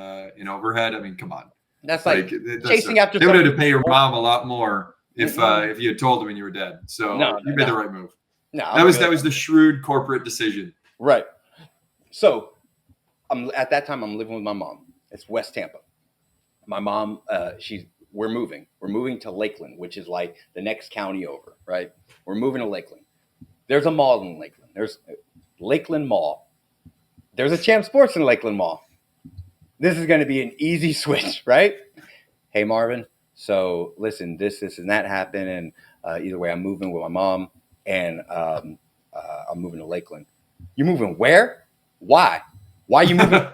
overhead. I mean, come on. That's like chasing after. They would have to pay your mom a lot more if you had told them when you were dead. So you made the right move. No, that was the shrewd corporate decision. Right. So at that time I'm living with my mom. It's West Tampa. My mom, we're moving. We're moving to Lakeland, which is like the next county over. Right. We're moving to Lakeland. There's a mall in Lakeland. There's Lakeland Mall. There's a Champ Sports in Lakeland Mall. This is going to be an easy switch, right? Hey, Marvin. So listen, this and that happened. And either way, I'm moving with my mom and I'm moving to Lakeland. You moving where? Why? Why are you moving?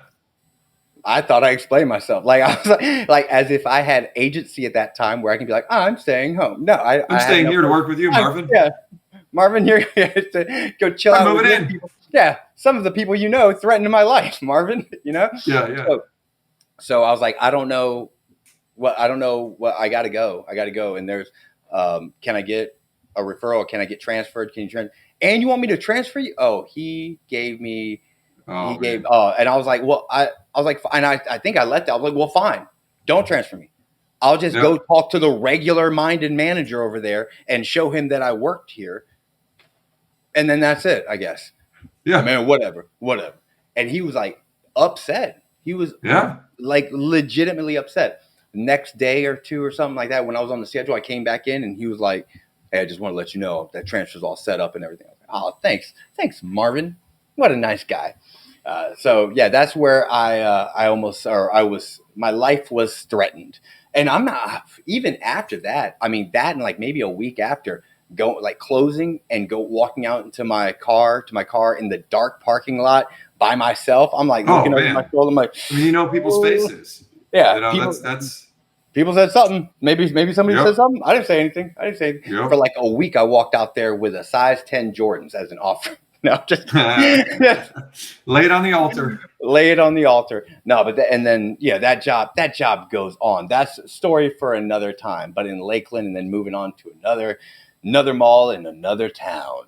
I thought I explained myself. Like I was like as if I had agency at that time where I can be like, I'm staying home. No, I'm staying here to work with you, Marvin. Marvin, you're to go chill I'm out with moving in. people. Yeah, some of the people threatened my life, Marvin. Yeah. So I was like, I don't know what I gotta go. And there's can I get a referral? Can I get transferred? And you want me to transfer you? Oh, he gave me and I was like, well, I was like, and I think I let that. I was like, well, fine, don't transfer me. I'll just go talk to the regular minded manager over there and show him that I worked here. And then that's it, I guess. Yeah. Man, whatever. And he was like upset. He was like legitimately upset. Next day or two or something like that, when I was on the schedule, I came back in and he was like, hey, I just want to let you know that transfer's all set up and everything. I was like, oh, thanks. Thanks, Marvin. What a nice guy. So yeah, that's where my life was threatened. And I'm not, even after that, I mean, that and like maybe a week after, closing and walking out into my car in the dark parking lot by myself. I'm like looking over my shoulder. I'm like, I mean, people's faces. Yeah. People said something. Maybe somebody said something. I didn't say anything. For like a week, I walked out there with a size 10 Jordans as an offer. No, just lay it on the altar. Lay it on the altar. No, but that job goes on. That's a story for another time. But in Lakeland, and then moving on to another mall in another town.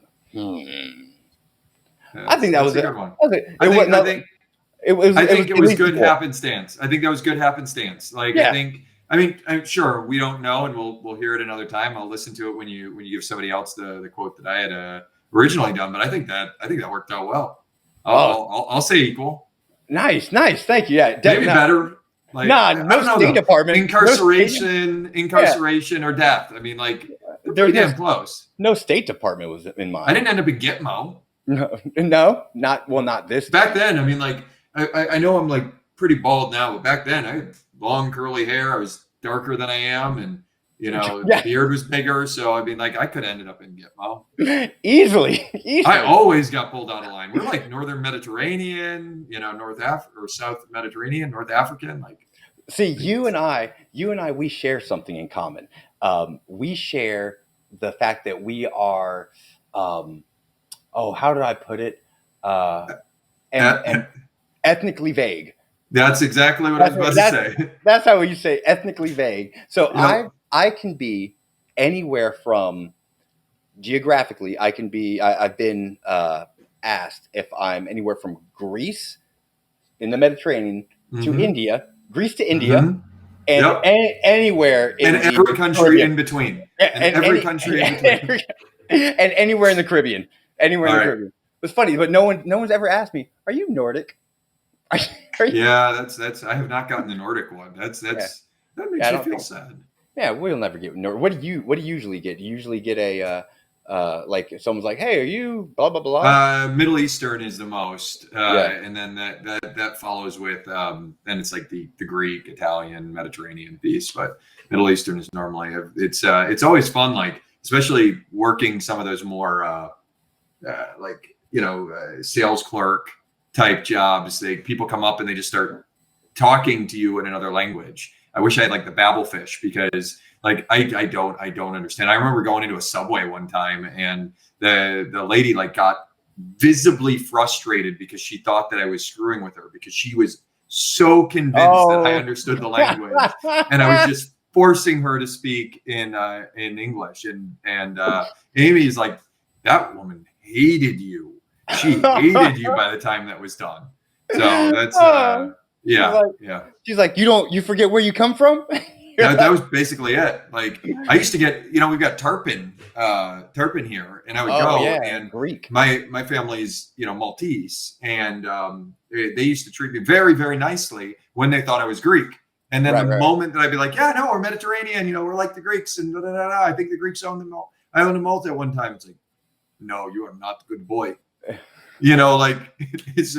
I think that was a good one. I think it was good happenstance. I think that was good happenstance. I'm sure we don't know, and we'll hear it another time. I'll listen to it when you give somebody else the quote that I had originally done. But I think that worked out well. I'll say equal. Nice. Thank you. Yeah, maybe better. No State Department. Incarceration or death. I mean, they're damn close. No State Department was in mind. I didn't end up in Gitmo. No, not this. Back then, I mean, I know I'm pretty bald now, but back then I had long curly hair. I was darker than I am, and the beard was bigger. So I mean, I could have ended up in Gitmo easily. I always got pulled out of line. We're like Northern Mediterranean, North Africa or South Mediterranean, North African. See, you and I, we share something in common. We share the fact that we are, how did I put it? And ethnically vague. That's exactly what I was about to say. That's how you say ethnically vague. So I can be anywhere from geographically. I've been asked if I'm anywhere from Greece in the Mediterranean to India, Greece to India, and anywhere in every country in between, and anywhere in the Caribbean, Caribbean. It's funny, but no one's ever asked me, "Are you Nordic?" Yeah, that's. I have not gotten the Nordic one. That makes me feel sad. Yeah, we'll never get Nordic. What do you usually get? Do you usually get a if someone's like, "Hey, are you blah blah blah"? Middle Eastern is the most, and then that follows with then it's the Greek, Italian, Mediterranean piece. But Middle Eastern is normally it's always fun, especially working some of those more sales clerk type jobs. People come up and they just start talking to you in another language. I wish I had the Babelfish, because I don't understand. I remember going into a Subway one time, and the lady got visibly frustrated because she thought that I was screwing with her, because she was so convinced that I understood the language, and I was just forcing her to speak in English. And Amy's like, that woman hated you. She hated you by the time that was done. So that's She's like, you forget where you come from? that was basically it. I used to get, we've got tarpon here, and I would go and Greek. My family's, Maltese, and they used to treat me very, very nicely when they thought I was Greek. And then the moment that I'd be like, yeah, no, we're Mediterranean, we're like the Greeks, and I think the Greeks owned I owned Malta at one time. It's like, no, you are not the good boy. It's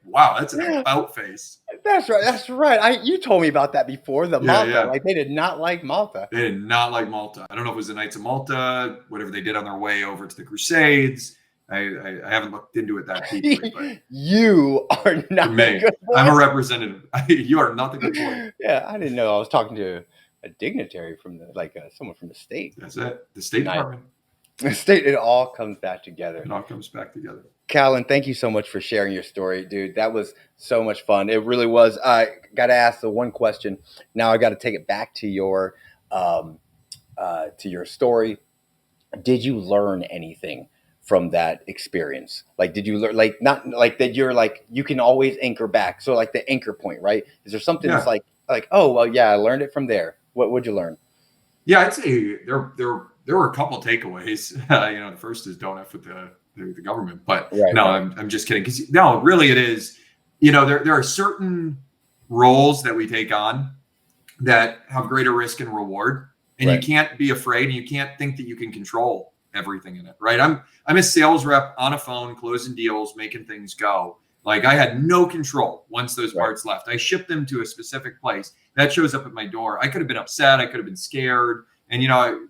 wow, that's an about face. That's right. You told me about that before. Malta, yeah. They did not like Malta. They did not like Malta. I don't know if it was the Knights of Malta, whatever they did on their way over to the Crusades. I haven't looked into it that deeply. But you are not me. Good boy. I'm a representative. You are not the good boy. Yeah, I didn't know I was talking to a dignitary from someone from the state. That's it. The State Department. It all comes back together. It all comes back together. Callen, thank you so much for sharing your story, dude. That was so much fun. It really was. I got to ask the one question. Now I got to take it back um, to your story. Did you learn anything from that experience? Like, did you learn, like, not like that you're like, you can always anchor back. So like the anchor point, right? Is there something that's Yeah. like, oh, well, yeah, I learned it from there. What would you learn? Yeah, I'd say there were a couple takeaways. The first is don't F with the government, but Right, no, right. I'm just kidding. Because no, really, it is. There are certain roles that we take on that have greater risk and reward, and you Right. can't be afraid, and you can't think that you can control everything in it. Right? I'm a sales rep on a phone, closing deals, making things go. Like I had no control once those Right. parts left. I shipped them to a specific place that shows up at my door. I could have been upset. I could have been scared. And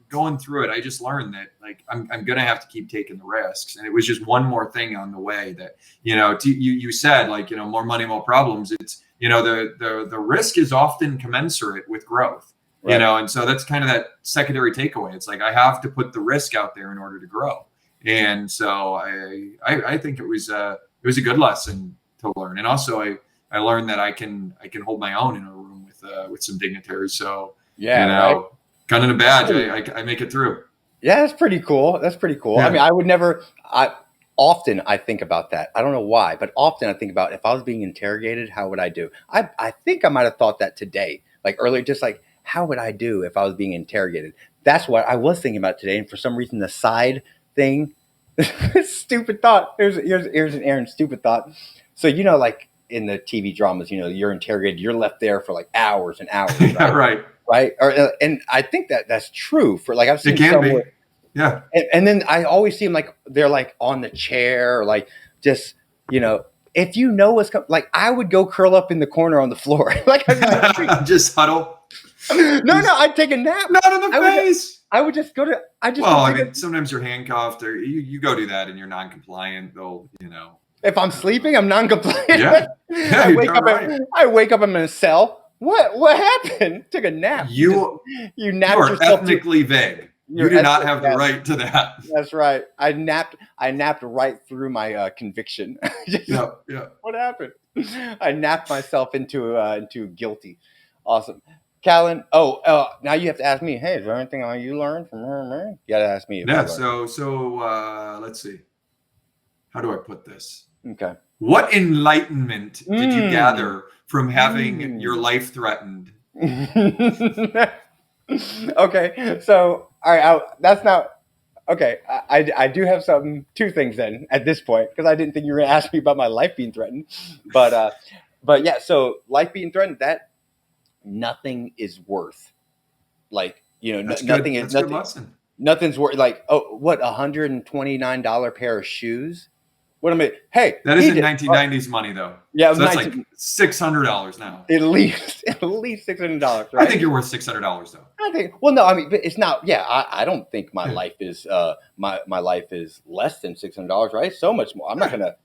going through it, I just learned that like I'm gonna have to keep taking the risks. And it was just one more thing on the way that you said like more money, more problems. It's the risk is often commensurate with growth. Right. And so that's kind of that secondary takeaway. It's like I have to put the risk out there in order to grow. And so I think it was a good lesson to learn. And also I learned that I can hold my own in a room with some dignitaries. So Yeah. Right. Gun and a badge, I make it through. Yeah, that's pretty cool. That's pretty cool. Yeah. I mean, I would never. I think about that. I don't know why, but often I think about if I was being interrogated, how would I do? I think I might have thought that today, like earlier, just like how would I do if I was being interrogated? That's what I was thinking about today, and for some reason, the side thing, stupid thought. Here's an Aaron stupid thought. So like in the TV dramas, you're interrogated, you're left there for like hours and hours. Right? Yeah, right. Right. And I think that's true for like I've seen It can be. somewhere. Yeah. And then I always see them like they're like on the chair or like just if what's coming, like I would go curl up in the corner on the floor like just huddle. No, I'd take a nap. Not in the face. I would just go to. Sometimes you're handcuffed or you go do that and you're non-compliant. They'll If I'm sleeping, I'm non-compliant. Yeah. I wake up. I'm in a cell. What happened? Took a nap. You napped are yourself ethnically vague. You do not have the right to that. That's right. I napped right through my conviction. Yeah. What happened? I napped myself into guilty. Awesome. Callen, now you have to ask me, hey, is there anything you learned from her? You got to ask me. Yeah, so let's see. How do I put this? Okay. What enlightenment did you gather from having your life threatened? Okay, so all right, that's not okay. I do have two things then at this point because I didn't think you were going to ask me about my life being threatened, but yeah. So life being threatened, that nothing is worth like nothing is nothing. Lesson. Nothing's worth like what $129 pair of shoes. What am I? Hey, that isn't 1990s money though. Yeah, so that's like $600 now. At least $600. Right? I think you're worth $600 though. I think. Well, no, I mean, it's not. Yeah, I don't think my life is my life is less than $600. Right? So much more. I'm not gonna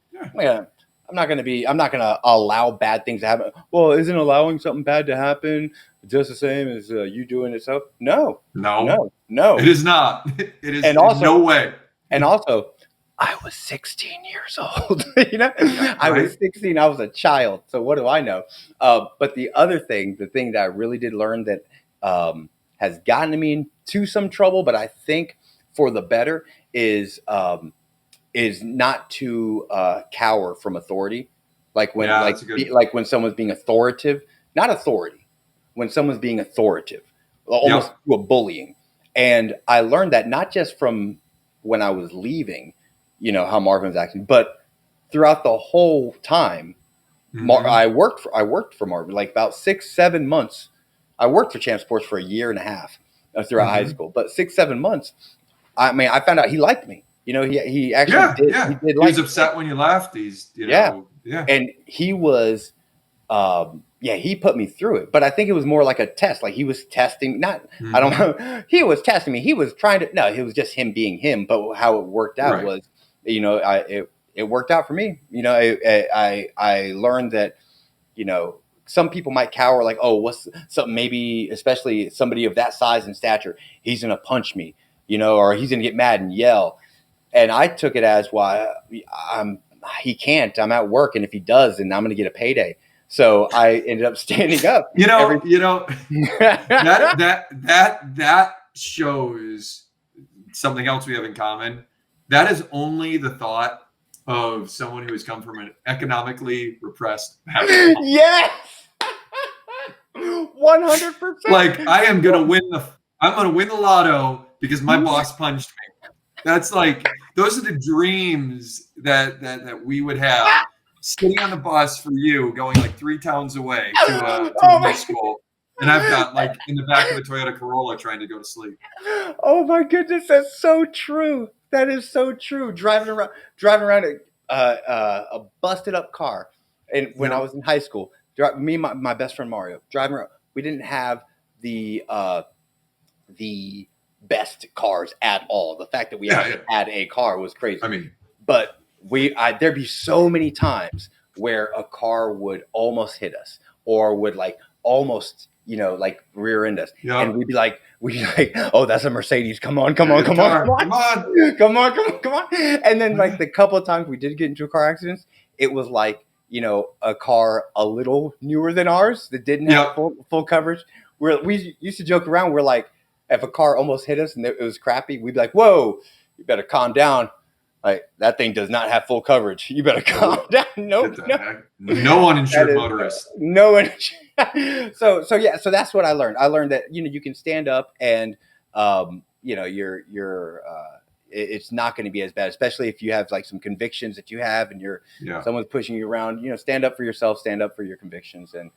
allow bad things to happen. Well, isn't allowing something bad to happen just the same as you doing it? So no. It is not. It is. And also, no way. And also, I was 16 years old. I was 16. I was a child. So what do I know? But the thing that I really did learn that has gotten me into some trouble, but I think for the better is not to cower from authority. Like when when someone's being authoritative, not authority. When someone's being authoritative, almost to a bullying. And I learned that not just from when I was leaving, how Marvin was acting, but throughout the whole time, I worked for Marvin, like about 6-7 months. I worked for Champ Sports for a year and a half throughout high school, but 6-7 months. I mean, I found out he liked me. He actually did. Yeah. He was upset when you left. He's and he was. He put me through it, but I think it was more like a test. Like he was testing, I don't know. He was testing me. He was trying to, it was just him being him. But how it worked out was, it worked out for me. I learned that, some people might cower like, oh, what's something, maybe especially somebody of that size and stature, he's going to punch me. or he's going to get mad and yell. And I took it as, he can't. I'm at work, and if he does, then I'm going to get a payday. So I ended up standing up. That shows something else we have in common. That is only the thought of someone who has come from an economically repressed background. Yes, 100%. Like I'm gonna win the lotto because my boss punched me. That's like those are the dreams that we would have sitting on the bus for you going like 3 towns away to high school. And I've got like in the back of a Toyota Corolla trying to go to sleep. Oh my goodness, that's so true. That is so true. Driving around a busted up car, and when I was in high school, me and my best friend Mario driving around. We didn't have the best cars at all. The fact that we had a car was crazy. I mean, but there'd be so many times where a car would almost hit us or would like almost like rear end us, and we'd be like, oh, that's a Mercedes. Come on. And then like the couple of times we did get into a car accidents, it was like, a car a little newer than ours that didn't have full coverage. We used to joke around. We're like, if a car almost hit us and it was crappy, we'd be like, whoa, you better calm down. Like that thing does not have full coverage. You better calm down. No uninsured motorist. No one. So that's what I learned. I learned that you can stand up and it's not going to be as bad, especially if you have like some convictions that you have and someone's pushing you around. Stand up for yourself, stand up for your convictions, and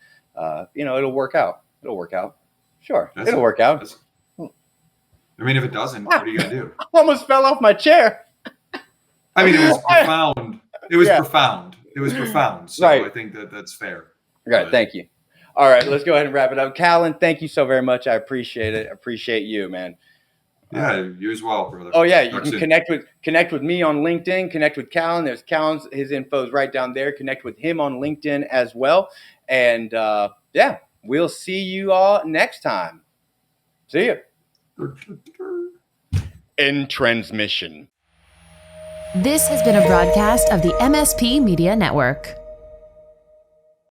it'll work out. It'll work out. Sure, it'll work out. I mean, if it doesn't, what are you gonna do? I almost fell off my chair. I mean, it was profound. It was profound. So right. I think that's fair. Right. Thank you. All right, let's go ahead and wrap it up. Callen, thank you so very much. I appreciate it. Appreciate you, man. Yeah, you as well, brother. Oh yeah, you can connect with me on LinkedIn. Connect with Callen. There's Callen's. His info is right down there. Connect with him on LinkedIn as well. And we'll see you all next time. See you. In transmission. This has been a broadcast of the MSP Media Network.